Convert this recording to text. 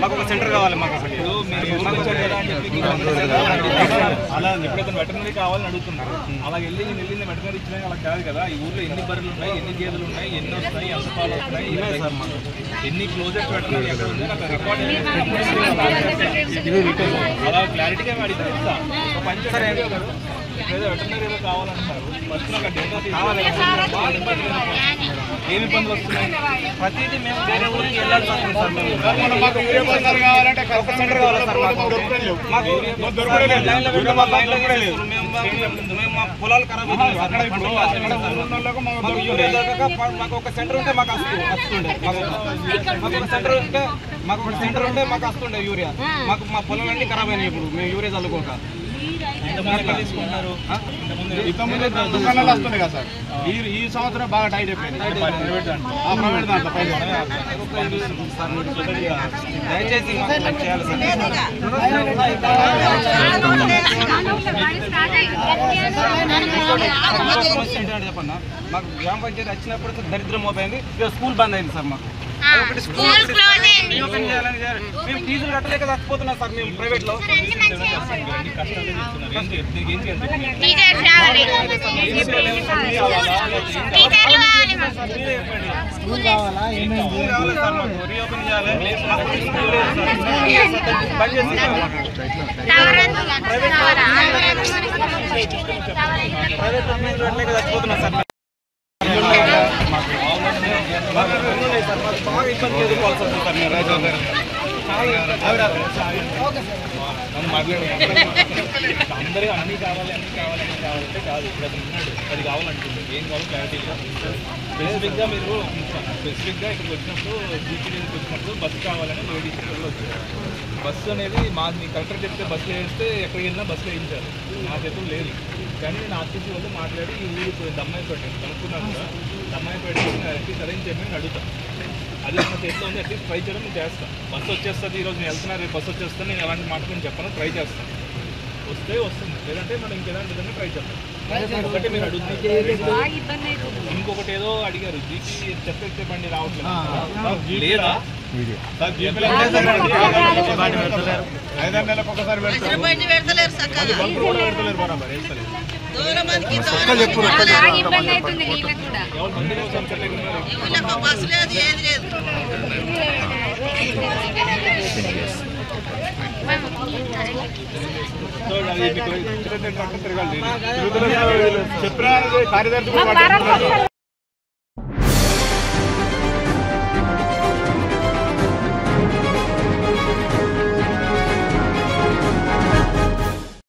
మాకు ఒక సెంటర్ కావాలి. మాకు అలా ఎప్పుడైతే వెటర్నరీ కావాలని అడుగుతున్నారు, అలా వెళ్ళి నేను వెళ్ళింది వెటర్నరీ ఇచ్చినా అలా కాదు కదా. ఈ ఊర్లో ఎన్ని బర్రెలు ఉన్నాయి, ఎన్ని గేదెలు ఉన్నాయి, ఎన్ని వస్తాయి, ఎంత పాలు వస్తున్నాయి, సార్ మాకు ఎన్ని క్లోజెస్ట్ వెటర్నరీ ఎక్కడ ఉంది నాకు రికార్డ్ అలా క్లారిటీగా అడిగితే ఇస్తా. ఒక పంచాయతీ ఏదో వెటర్నరీ ఏదో కావాలంటున్నారు, ఫస్ట్ నాకు డేటా తీసుకోవాలి. ఏమి ఇబ్బందులు వస్తున్నాయి? ప్రతిదీ మేము వేరే ఊరికి వెళ్ళాల్సి వస్తుంది సార్. మాకు కావాలంటే ఒక సెంటర్ కావాలి సార్. మేము మా పొలాలు ఖరాబ్ అవుతుంది. మాకు ఒక సెంటర్ ఉంటే మాకు వస్తుండే. మాకు ఒక సెంటర్ ఉంటే మాకు వస్తుండే యూరియా. మాకు మా పొలాలన్నీ ఖరాబ్ అయినాయి. ఇప్పుడు మేము యూరియా చల్లుకోక తీసుకుంటున్నారు. దుకాణాలు వస్తుంది కదా సార్. ఈ సంవత్సరం బాగా టైట్ అయిపోయింది. దయచేసి చేయాలి సార్. చెప్పన్నా, మాకు గ్రామ పంచాయతీ వచ్చినప్పుడు దరిద్రం అయిపోయింది. స్కూల్ బంద్ అయింది సార్. మాకు మేము ఫీజులు కట్టలేక చచ్చిపోతున్నాం సార్. మేము ప్రైవేట్ లో రీఓపెన్ చేయాలి. ప్రైవేట్ చచ్చిపోతున్నాం సార్. బాగా ఇబ్బంది ఎదుర్కోవాల్సి వస్తుంది సార్. మీరు రైతు అందరూ అన్నీ కావాలి అంటే కాదు. ఇప్పుడు అది ఉన్నాడు, అది కావాలంటుంది. ఏం కావాలి క్లారిటీగా స్పెసిఫిక్గా మీరు స్పెసిఫిక్గా ఇక్కడికి వచ్చినప్పుడు జీపీడీకి వచ్చినప్పుడు బస్సు కావాలని లేడీస్ వచ్చారు. బస్సు అనేది మీ కలెక్టర్ చెప్తే బస్సులో వేస్తే ఎక్కడికి వెళ్ళినా బస్సులో వేయించారు. నా చేతులు లేదు. కానీ నేను ఆర్టీసీ వాళ్ళు మాట్లాడి ఈ ఊరు దమ్మాయిపేట కనుక్కున్నాను కూడా. దమ్మాయిపేట అట్లీస్ట్ అరేంజ్ చేయమని అడుగుతాను. అది నా చేతిలో ఉంది. అట్లీస్ట్ ట్రై చేయడం నేను చేస్తాను. బస్సు వచ్చేస్తుంది, ఈరోజు నేను వెళ్తున్నా, రేపు బస్సు వచ్చేస్తాను. నేను ఎలాంటి మాట నేను చెప్పను, ట్రై చేస్తాను. వస్తే వస్తుంది, లేదంటే మనం ఇంకెలాంటి విధంగా ట్రై చేస్తాం. ఒకటి మీరు అడుగుతున్నారు. ఇంకొకటి ఏదో అడిగారు, జీపీ చెత్త బండి రావట్లేదు లేదా? 5 నెలలకు ఒకసారి పెడతారు. బరాబర్ చెప్పిన కార్యదర్శి